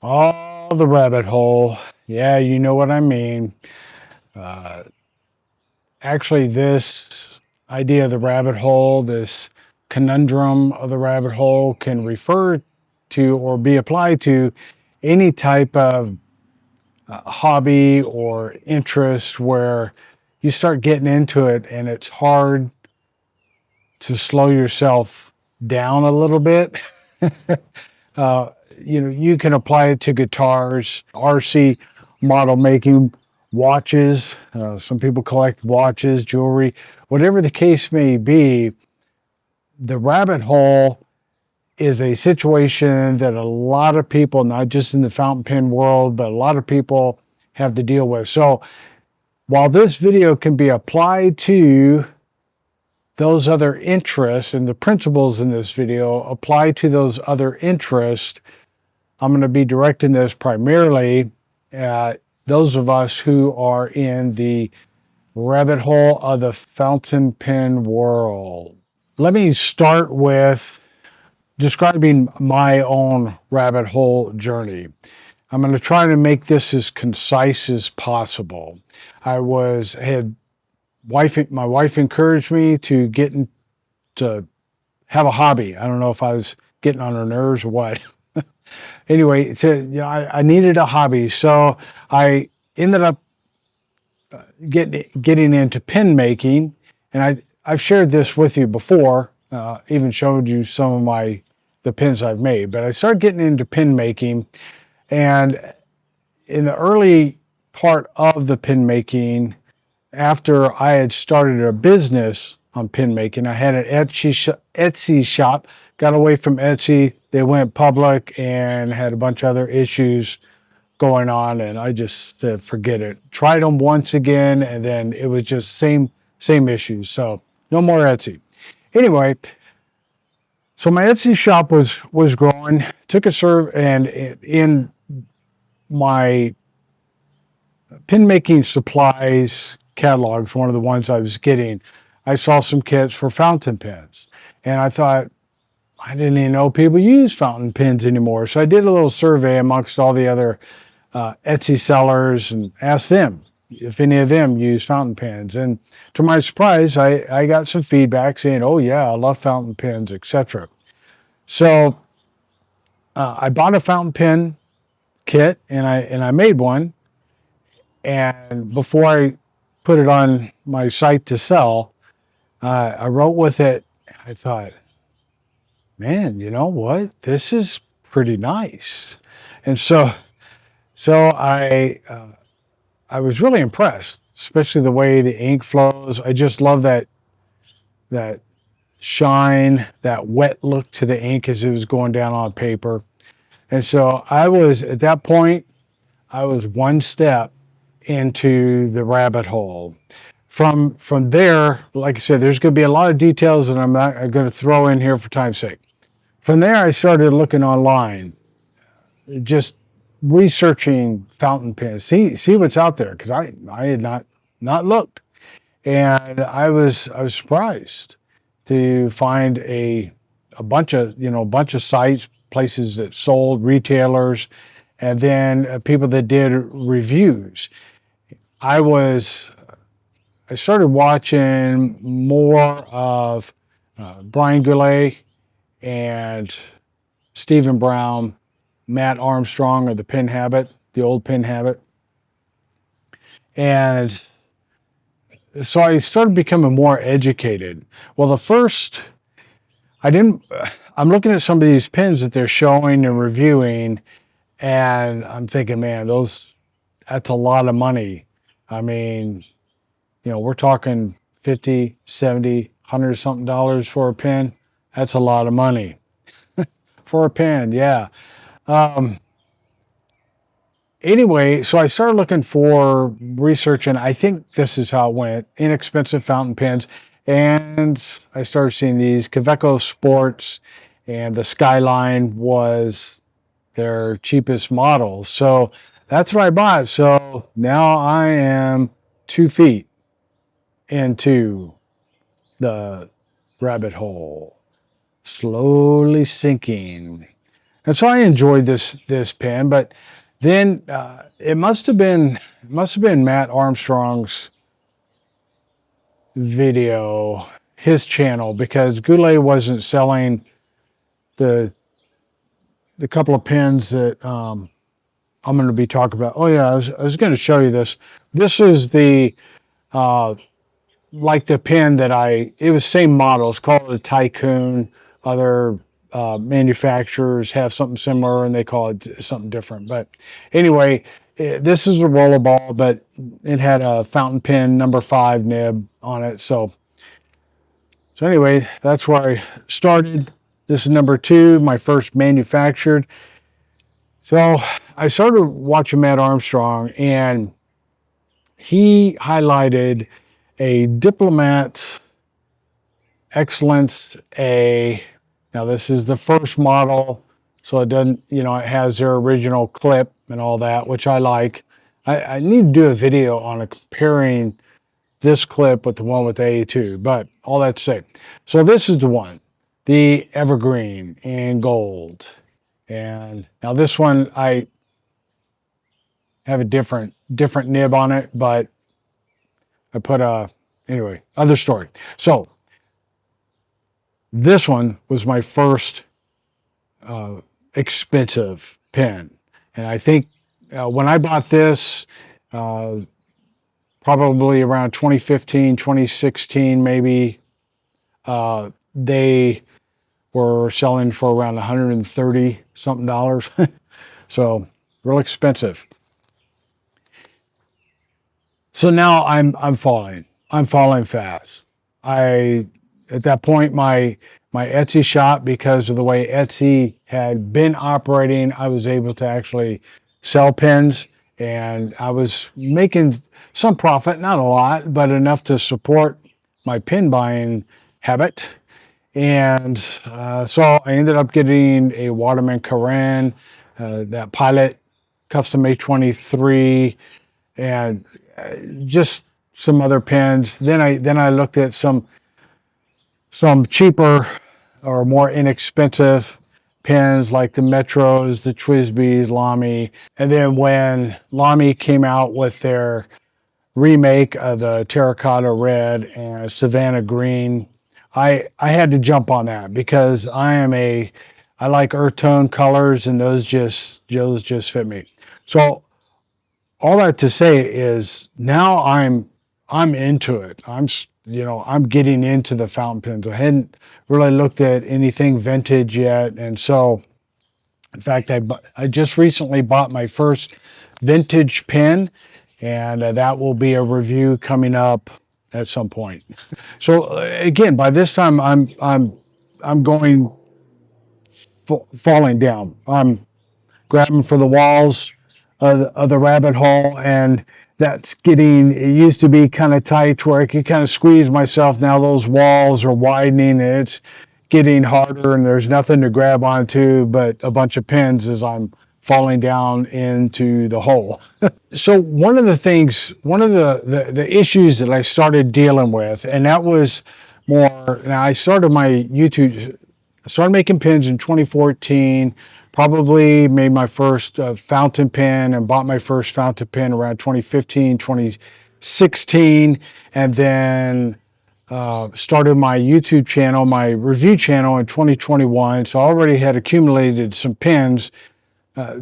Oh, the rabbit hole. Yeah, you know what I mean. Uh, Actually, this idea of the rabbit hole, this conundrum of the rabbit hole, can refer to or be applied to any type of hobby or interest where you start getting into it and it's hard to slow yourself down a little bit. uh, you can apply it to guitars, RC model making, watches. Some people collect watches, jewelry, whatever the case may be. The rabbit hole is a situation that a lot of people, not just in the fountain pen world, but a lot of people have to deal with. So while this video can be applied to those other interests and the principles in this video apply to those other interests, I'm going to be directing this primarily at those of us who are in the rabbit hole of the fountain pen world. Let me start with describing my own rabbit hole journey. I'm going to try to make this as concise as possible. My wife encouraged me to to have a hobby. I don't know if I was getting on her nerves or what. Anyway, I needed a hobby, so I ended up getting into pen making, and I've shared this with you before, even showed you some of the pens I've made. But I started getting into pen making, and in the early part of the pen making, after I had started a business on pen making, I had an Etsy shop. Got away from Etsy. They went public and had a bunch of other issues going on, and I just said, forget it. Tried them once again, and then it was just same issues. So no more Etsy. Anyway, so my Etsy shop was growing. Took a serve, and in my pen making supplies catalogs, one of the ones I was getting, I saw some kits for fountain pens, and I thought, I didn't even know people use fountain pens anymore. So I did a little survey amongst all the other Etsy sellers and asked them if any of them use fountain pens. And to my surprise, I got some feedback saying, oh yeah, I love fountain pens, etc. So I bought a fountain pen kit and I made one. And before I put it on my site to sell, I wrote with it. I thought, man, you know what? This is pretty nice. And so I was really impressed, especially the way the ink flows. I just love that shine, that wet look to the ink as it was going down on paper. And so I was at that point, I was one step into the rabbit hole. From there, like I said, there's going to be a lot of details that I'm not going to throw in here for time's sake. From there, I started looking online, just researching fountain pens, see what's out there, because I had not looked, and I was surprised to find a bunch of sites, places that sold, retailers, and then people that did reviews. I started watching more of Brian Goulet and Stephen Brown, Matt Armstrong of the Pen Habit, the old Pen Habit. And so I started becoming more educated. Well, I'm looking at some of these pens that they're showing and reviewing, and I'm thinking, man, that's a lot of money. I mean, we're talking 50, 70, 100 something dollars for a pen. That's a lot of money for a pen. Yeah. Anyway, so I started looking for research, and I think this is how it went: inexpensive fountain pens. And I started seeing these Kaweco Sports, and the Skyline was their cheapest model. So that's what I bought. So now I am 2 feet into the rabbit hole, slowly sinking. And so I enjoyed this pen, but then it must have been Matt Armstrong's video, his channel, because Goulet wasn't selling the couple of pens that I'm going to be talking about. Oh yeah, I was going to show you this. This is the like the pen that it was same model. It's called a Tycoon. Other manufacturers have something similar and they call it something different. But anyway, this is a rollerball, but it had a fountain pen number 5 nib on it. So anyway, that's where I started. This is number 2, my first manufactured. So I started watching Matt Armstrong, and he highlighted a Diplomat Excellence A. Now this is the first model, so it doesn't, it has their original clip and all that, which I like. I need to do a video on comparing this clip with the one with the A2, but all that to say. So this is the one, the Evergreen in gold. And now this one, I have a different nib on it, but I put anyway, other story. So this one was my first expensive pen. And I think when I bought this, probably around 2015, 2016, maybe, they were selling for around $130 something. So real expensive. So now I'm falling fast. At that point, my Etsy shop, because of the way Etsy had been operating, I was able to actually sell pens, and I was making some profit, not a lot, but enough to support my pen buying habit. And so I ended up getting a Waterman Karan, that Pilot Custom A23, and just some other pens. Then I looked at some cheaper or more inexpensive pens like the Metros, the TWSBI, Lamy. And then when Lamy came out with their remake of the Terracotta Red and Savannah Green, I had to jump on that, because I like earth tone colors, and those just fit me. So all that to say is now I'm into it. I'm getting into the fountain pens. I hadn't really looked at anything vintage yet, and so in fact I just recently bought my first vintage pen, and that will be a review coming up at some point. So again, by this time I'm going falling down. I'm grabbing for the walls of the rabbit hole, and it used to be kind of tight where I could kind of squeeze myself. Now those walls are widening, and it's getting harder, and there's nothing to grab onto but a bunch of pins as I'm falling down into the hole. So one of the issues that I started dealing with, and that was more, now I started making pens in 2014, probably made my first fountain pen and bought my first fountain pen around 2015, 2016, and then started my YouTube channel, my review channel in 2021. So I already had accumulated some pens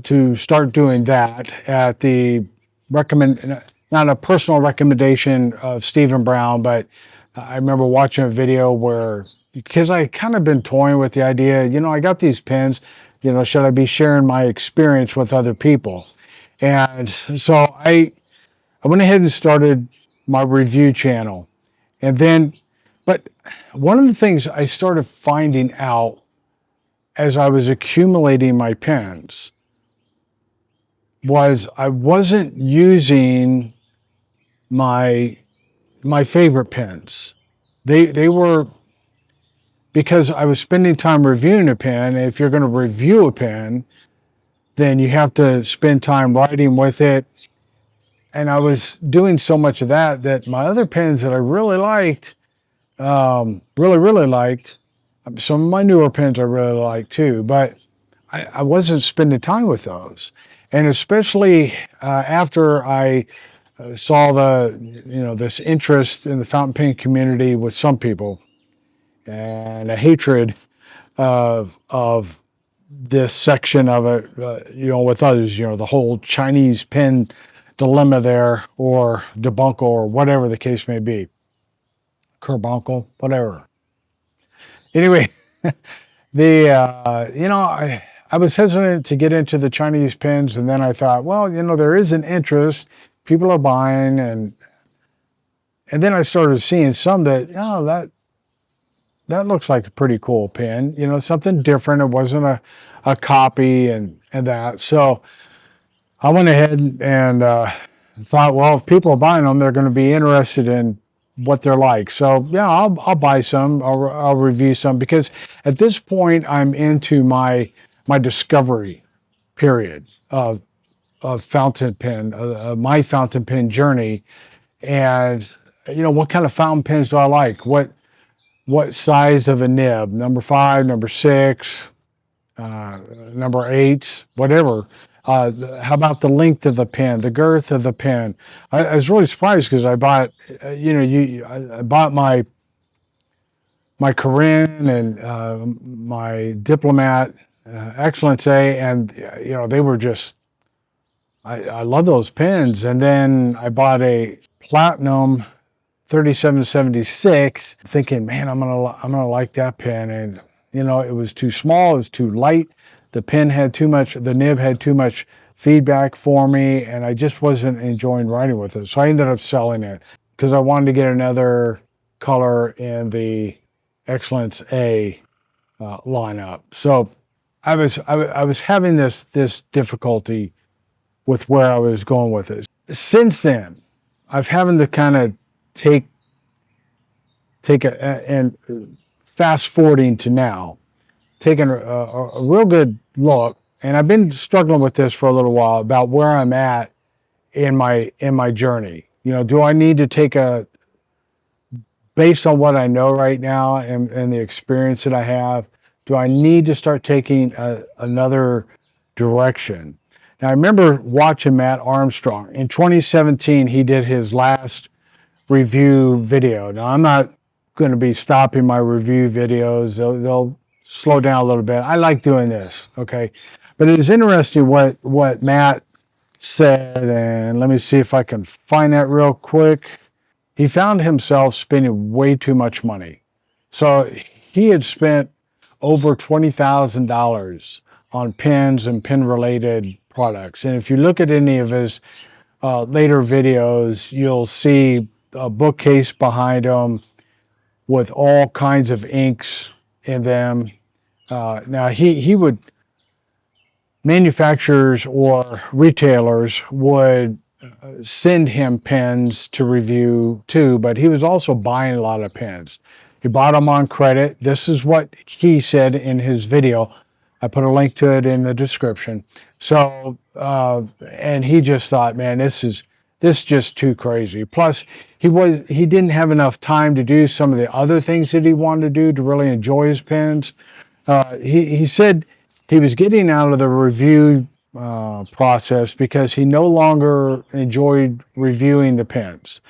to start doing that at the not a personal recommendation of Stephen Brown, but I remember watching a video where, because I kind of been toying with the idea, I got these pens, should I be sharing my experience with other people? And so I went ahead and started my review channel. And then, but one of the things I started finding out as I was accumulating my pens was I wasn't using my favorite pens. They were, because I was spending time reviewing a pen. If you're going to review a pen, then you have to spend time writing with it. And I was doing so much of that my other pens that I really liked, really liked, some of my newer pens I really like too, but I wasn't spending time with those. And especially after I saw this interest in the fountain pen community with some people and a hatred of this section of it, with others, the whole Chinese pen dilemma there, or debuncle, or whatever the case may be, carbuncle, whatever. Anyway, I was hesitant to get into the Chinese pens, and then I thought, well, there is an interest, people are buying, and then I started seeing some that, that looks like a pretty cool pen, something different. It wasn't a copy and that. So I went ahead and thought, well, if people are buying them, they're going to be interested in what they're like. So yeah, I'll buy some. I'll review some, because at this point I'm into my discovery period of fountain pen, my fountain pen journey, and what kind of fountain pens do I like? What size of a nib? Number 5, number 6, number 8, whatever. How about the length of the pen, the girth of the pen? I was really surprised because I bought, I bought my Corinne and my Diplomat Excellence A, and they were just, I love those pens. And then I bought a Platinum 3776, thinking, man, I'm gonna like that pen, and it was too small, it was too light. The pen had too much, the nib had too much feedback for me, and I just wasn't enjoying writing with it. So I ended up selling it because I wanted to get another color in the Excellence A lineup. So I was having this difficulty with where I was going with it. Since then, I've having to kind of take and fast forwarding to now, taking a real good look, and I've been struggling with this for a little while about where I'm at in my journey. Do I need to take based on what I know right now and the experience that I have, do I need to start taking another direction? Now, I remember watching Matt Armstrong. In 2017, he did his last review video. Now, I'm not going to be stopping my review videos. They'll slow down a little bit. I like doing this, okay? But it is interesting what Matt said, and let me see if I can find that real quick. He found himself spending way too much money. So he had spent over $20,000 on pens and pen-related products. And if you look at any of his later videos, you'll see a bookcase behind him with all kinds of inks in them. Now he would, manufacturers or retailers would send him pens to review too, but he was also buying a lot of pens. He bought them on credit. This is what he said in his video. I put a link to it in the description. So, and he just thought, man, this is just too crazy. Plus, he didn't have enough time to do some of the other things that he wanted to do to really enjoy his pens. He said he was getting out of the review process because he no longer enjoyed reviewing the pens.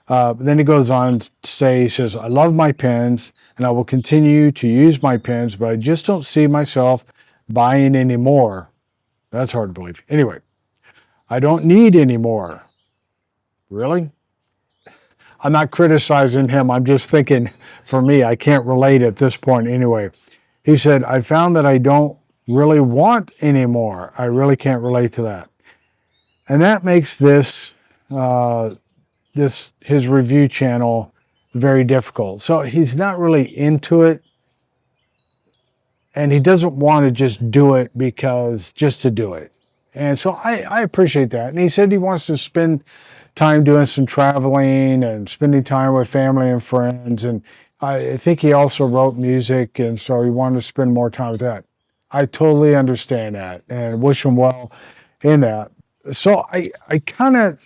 Then he goes on to say, he says, I love my pens and I will continue to use my pens, but I just don't see myself buying any more. That's hard to believe. Anyway, I don't need any more. Really? I'm not criticizing him. I'm just thinking, for me, I can't relate at this point anyway. He said, I found that I don't really want any more. I really can't relate to that. And that makes this his review channel very difficult. So he's not really into it, and he doesn't want to just do it just to do it. And so I appreciate that. And he said he wants to spend time doing some traveling and spending time with family and friends. And I think he also wrote music, and so he wanted to spend more time with that. I totally understand that and wish him well in that. So I kind of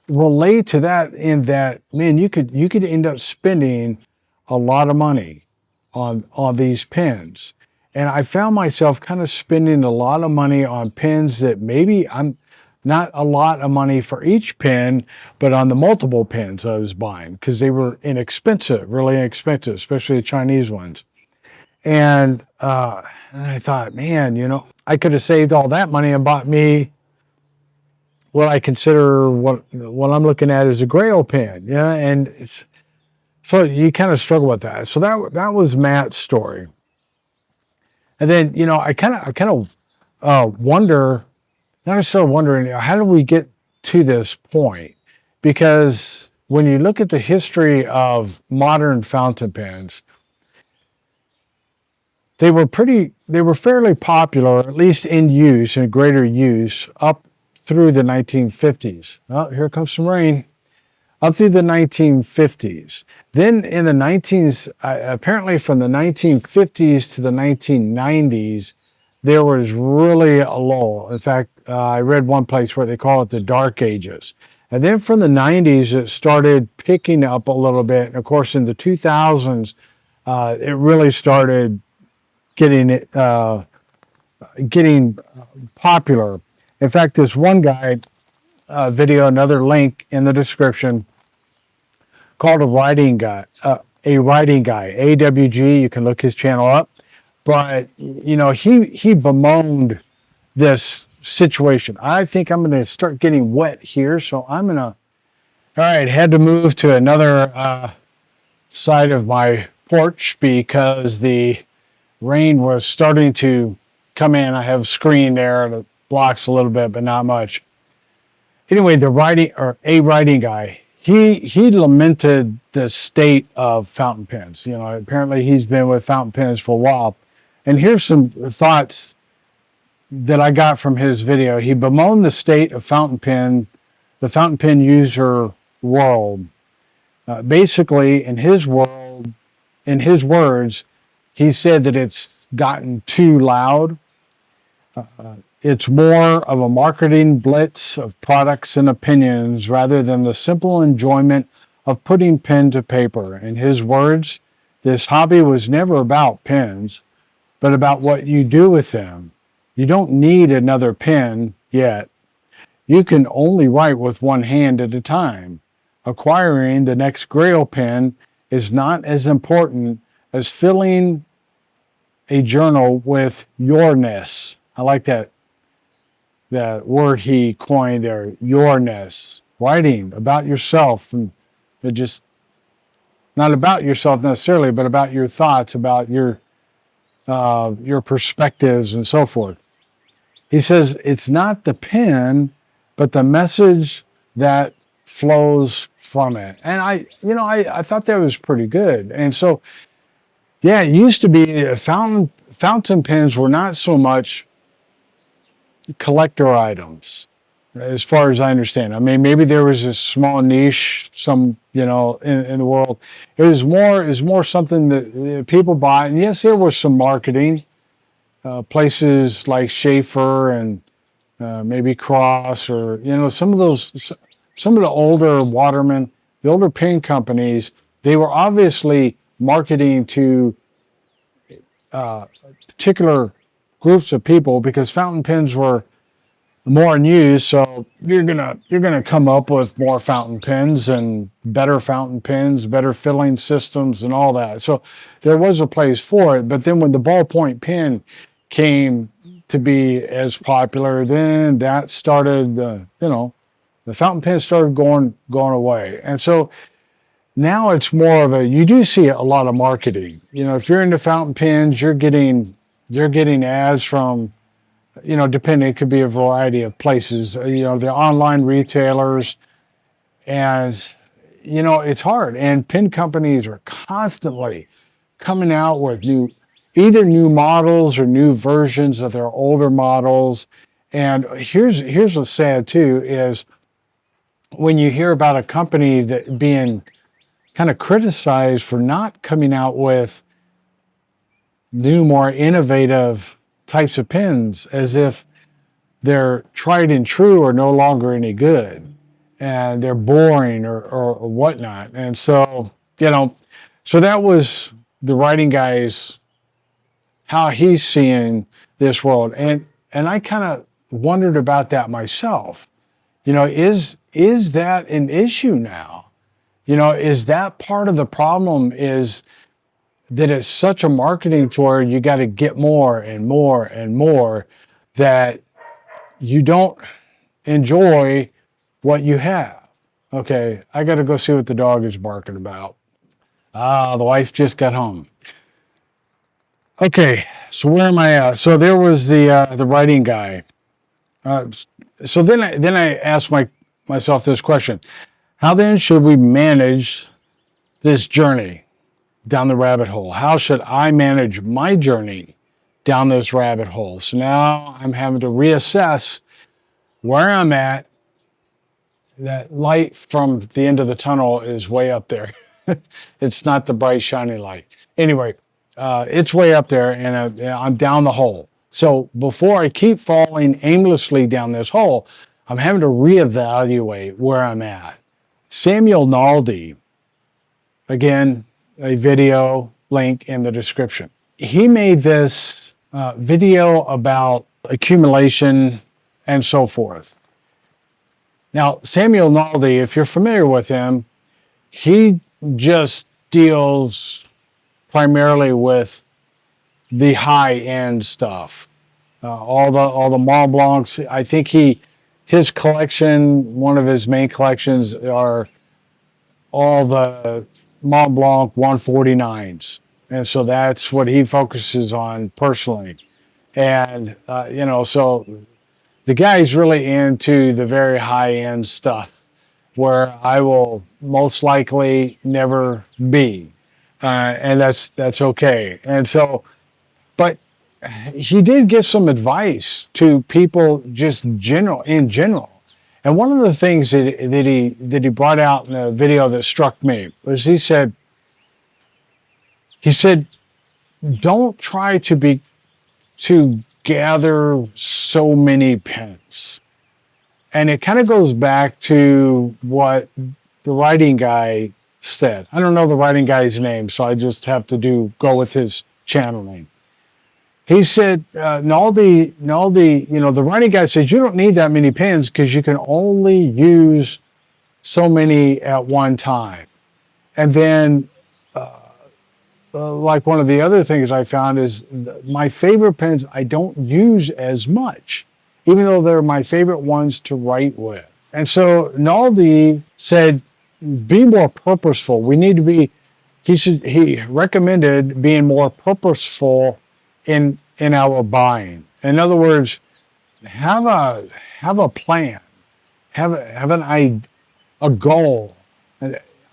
relate to that in that, man, you could end up spending a lot of money on these pens. And I found myself kind of spending a lot of money on pens that maybe I'm not a lot of money for each pen, but on the multiple pens I was buying because they were inexpensive, really inexpensive, especially the Chinese ones. And I thought, man, I could have saved all that money and bought me what I consider what I'm looking at as a Grail pen. Yeah, and so you kind of struggle with that. So that was Matt's story. And then, I kind of wonder, not necessarily wondering, how did we get to this point? Because when you look at the history of modern fountain pens, they were fairly popular, at least in use, in greater use, up through the 1950s. Oh, here comes some rain. Up through the 1950s. Then in the 19s, apparently from the 1950s to the 1990s, there was really a lull. In fact, I read one place where they call it the Dark Ages. And then from the 90s, it started picking up a little bit. And of course, in the 2000s, it really started getting popular. In fact, this one guy, video, another link in the description, called a writing guy, AWG. You can look his channel up. But he bemoaned this situation. I think I'm going to start getting wet here, so I'm going to. All right, had to move to another side of my porch because the rain was starting to come in. I have a screen there that blocks a little bit, but not much. Anyway, a writing guy, he lamented the state of fountain pens. Apparently he's been with fountain pens for a while. And here's some thoughts that I got from his video. He bemoaned the state of the fountain pen user world. Basically, in his words, he said that it's gotten too loud. It's more of a marketing blitz of products and opinions rather than the simple enjoyment of putting pen to paper. In his words, this hobby was never about pens, but about what you do with them. You don't need another pen yet. You can only write with one hand at a time. Acquiring the next Grail pen is not as important as filling a journal with yourness. I like that word he coined there, yourness. Writing about yourself, and just not about yourself necessarily, but about your thoughts, about your perspectives and so forth. He says it's not the pen, but the message that flows from it. And I thought that was pretty good. And so, yeah, it used to be fountain pens were not so much collector items, as far as I understand. I mean, maybe there was a small niche, in the world. It was more something that people buy. And yes, there was some marketing. Places like Schaefer and maybe Cross, or some of the older Waterman, the older pen companies, they were obviously marketing to particular groups of people because fountain pens were more in use. So you're gonna come up with more fountain pens and better fountain pens, better filling systems, and all that. So there was a place for it. But then when the ballpoint pen came to be as popular, then that started the fountain pen started going away. And so now it's more of you do see a lot of marketing. If you're into fountain pens, you're getting ads from, depending, it could be a variety of places, the online retailers. And, it's hard. And pen companies are constantly coming out with either new models or new versions of their older models. And here's what's sad too, is when you hear about a company that being kind of criticized for not coming out with new, more innovative types of pens, as if they're tried and true are no longer any good and they're boring or whatnot. And so, so that was the writing guy's how he's seeing this world. And I kind of wondered about that myself. You know, is that an issue now? You know, is that part of the problem, is that it's such a marketing tool, you got to get more and more and more, that you don't enjoy what you have. Okay, I got to go see what the dog is barking about. Ah, the wife just got home. Okay, so where am I at? So there was the writing guy. So then I asked myself this question: how then should we manage this journey down the rabbit hole? How should I manage my journey down this rabbit hole? So now I'm having to reassess where I'm at. That light from the end of the tunnel is way up there. It's not the bright, shiny light. Anyway, it's way up there, and I'm down the hole. So before I keep falling aimlessly down this hole, I'm having to reevaluate where I'm at. Samuel Naldi, again, a video link in the description. He made this video about accumulation and so forth. Now, Samuel Naldi, if you're familiar with him, he just deals primarily with the high-end stuff. All the Mont Blancs. I think his collection, one of his main collections, are all the Mont Blanc 149s. And so that's what he focuses on personally. And, you know, so the guy's really into the very high-end stuff, where I will most likely never be. And that's okay. And so, but he did give some advice to people just in general. And one of the things that he brought out in a video that struck me was he said, don't try to gather so many pins. And it kind of goes back to what the writing guy said. I don't know the writing guy's name, so I just have to go with his channel name. He said, Naldi, you know, the writing guy said, you don't need that many pins because you can only use so many at one time. And then, like one of the other things I found is my favorite pens I don't use as much, even though they're my favorite ones to write with. And so Naldi said, be more purposeful. We need to be, he recommended being more purposeful in our buying. In other words, have a plan, have a goal.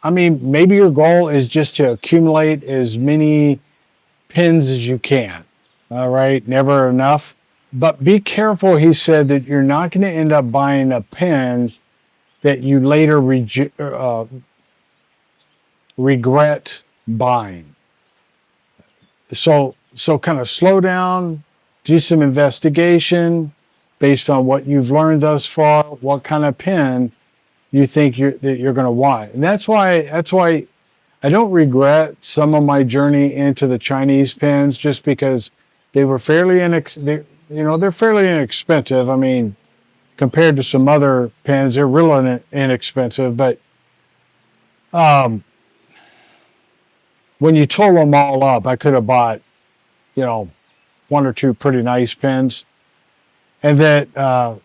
I mean, maybe your goal is just to accumulate as many pins as you can. All right, never enough. But be careful, he said, that you're not going to end up buying a pen that you later regret buying. So kind of slow down, do some investigation based on what you've learned thus far, what kind of pen you think that you're going to want. And that's why I don't regret some of my journey into the Chinese pens, just because they were fairly they're fairly inexpensive. I mean, compared to some other pens, they're really inexpensive. But when you total them all up, I could have bought, you know, one or two pretty nice pens. And that,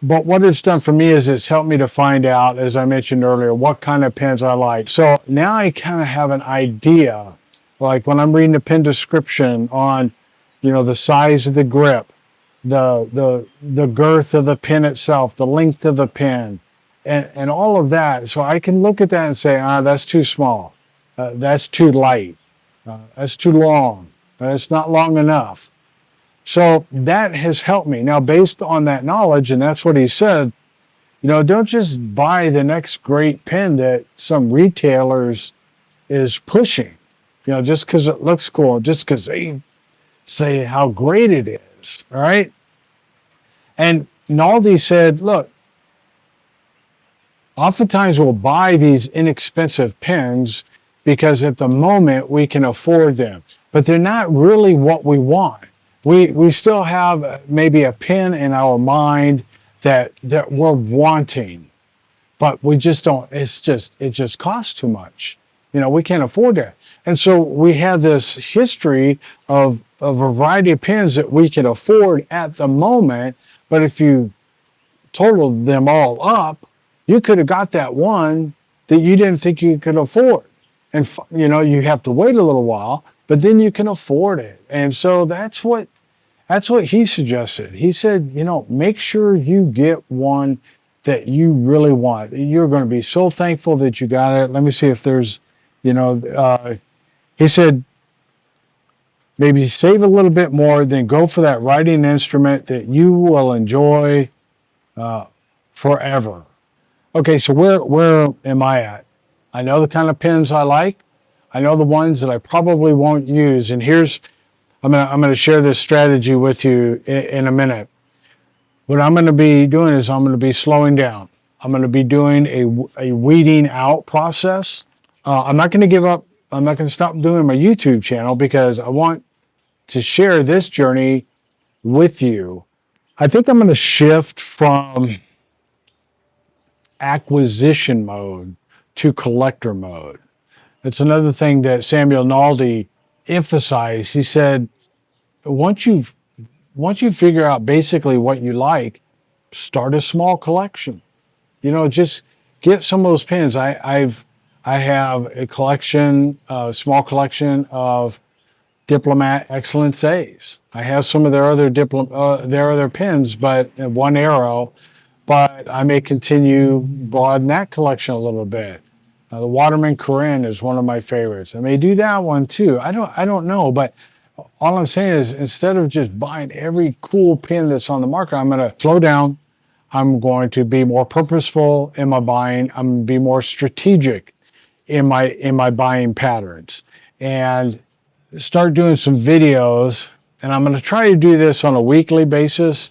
but what it's done for me is it's helped me to find out, as I mentioned earlier, what kind of pens I like. So now I kind of have an idea, like when I'm reading the pen description on, you know, the size of the grip, the girth of the pen itself, the length of the pen, and all of that. So I can look at that and say, that's too small. That's too light. That's too long. That's not long enough. So that has helped me. Now, based on that knowledge, and that's what he said, you know, don't just buy the next great pen that some retailers is pushing, you know, just because it looks cool, just because they say how great it is, all right? And Naldi said, look, oftentimes we'll buy these inexpensive pens because at the moment we can afford them. but they're not really what we want. We still have maybe a pen in our mind that we're wanting, but we just don't. It just costs too much. We can't afford that. And so we have this history of a variety of pens that we can afford at the moment, but if you totaled them all up, you could have got that one that you didn't think you could afford. And you have to wait a little while, but then you can afford it. And so that's what he suggested. He said, make sure you get one that you really want. You're going to be so thankful that you got it. Let me see if there's, he said, maybe save a little bit more, then go for that writing instrument that you will enjoy forever. Okay, so where am I at? I know the kind of pens I like. I know the ones that I probably won't use. And I'm gonna share this strategy with you in a minute. What I'm gonna be doing is I'm gonna be slowing down. I'm gonna be doing a weeding out process. I'm not gonna give up. I'm not gonna stop doing my YouTube channel because I want to share this journey with you. I think I'm gonna shift from acquisition mode to collector mode. It's another thing that Samuel Naldi emphasized. He said, once you figure out basically what you like, start a small collection. Just get some of those pens. I have a collection, a small collection of Diplomat Excellence A's. I have some of their other pens, but one Arrow. But I may continue broaden that collection a little bit. The Waterman Corinne is one of my favorites. I may do that one too. I don't know, but all I'm saying is instead of just buying every cool pen that's on the market, I'm going to slow down. I'm going to be more purposeful in my buying. I'm going to be more strategic in my buying patterns and start doing some videos. And I'm going to try to do this on a weekly basis,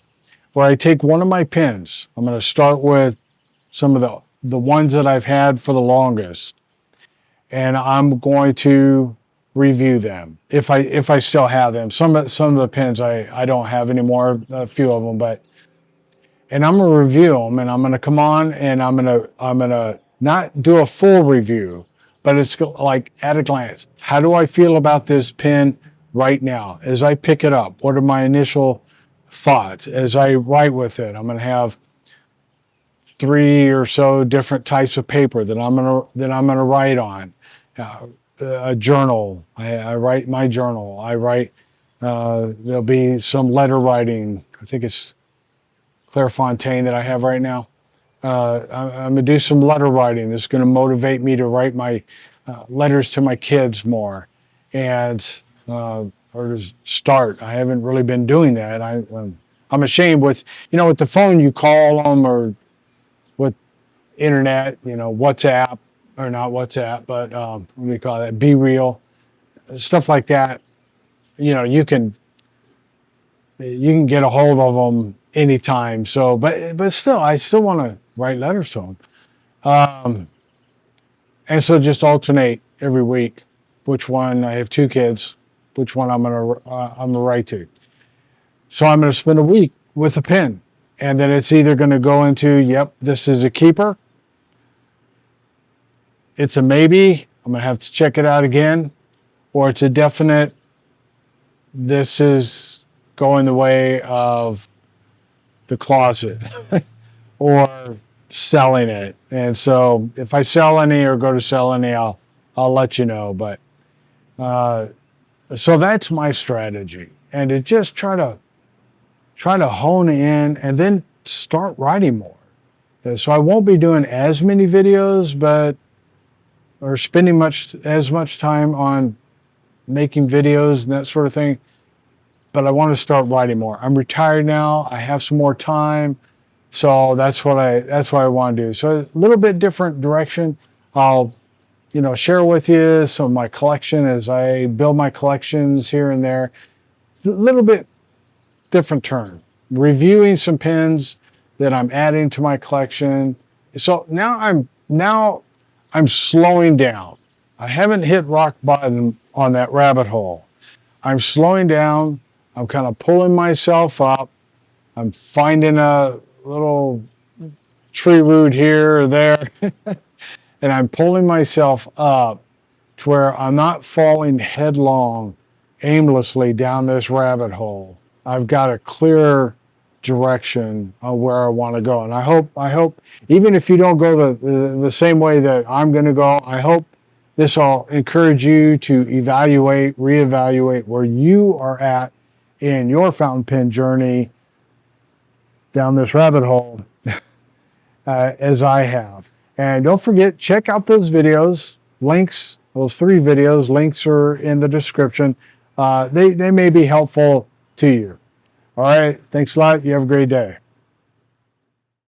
where I take one of my pens. I'm going to start with some of the ones that I've had for the longest, and I'm going to review them if I still have them. Some of the pens I don't have anymore, a few of them, and I'm going to review them, and I'm going to come on and I'm going to not do a full review, but it's like at a glance. How do I feel about this pen right now as I pick it up? What are my initial thoughts as I write with it? I'm going to have 3 or so different types of paper that I'm going to write on. A journal. I write my journal. I write. There'll be some letter writing. I think it's Clairefontaine that I have right now. I'm going to do some letter writing. This is going to motivate me to write my letters to my kids more, and or to start. I haven't really been doing that. I'm ashamed with the phone you call them, or with internet, WhatsApp, or not WhatsApp, but what do we call that? Be Real, stuff like that. You can get a hold of them anytime. So, but still, I still want to write letters to them. And so just alternate every week which one. I have 2 kids, which one I'm gonna write to. So I'm gonna spend a week with a pen, and then it's either gonna go into, yep, this is a keeper. It's a maybe, I'm gonna have to check it out again, or it's a definite, this is going the way of the closet, or selling it. And so if I sell any or go to sell any, I'll let you know. But so that's my strategy, and to just try to hone in and then start writing more. So I won't be doing as many videos, or spending as much time on making videos and that sort of thing. But I want to start writing more. I'm retired now. I have some more time. So that's what I want to do. So a little bit different direction. I'll, share with you some of my collection as I build my collections here and there. A little bit different turn. Reviewing some pens that I'm adding to my collection. So now I'm slowing down. I haven't hit rock bottom on that rabbit hole. I'm slowing down. I'm kind of pulling myself up. I'm finding a little tree root here or there, and I'm pulling myself up to where I'm not falling headlong, aimlessly down this rabbit hole. I've got a clear direction on where I want to go, and I hope, even if you don't go the same way that I'm going to go, I hope this will encourage you to evaluate, reevaluate where you are at in your fountain pen journey down this rabbit hole, as I have. And don't forget, check out those videos, links, those 3 videos, links are in the description. They may be helpful to you. All right, thanks a lot. You have a great day.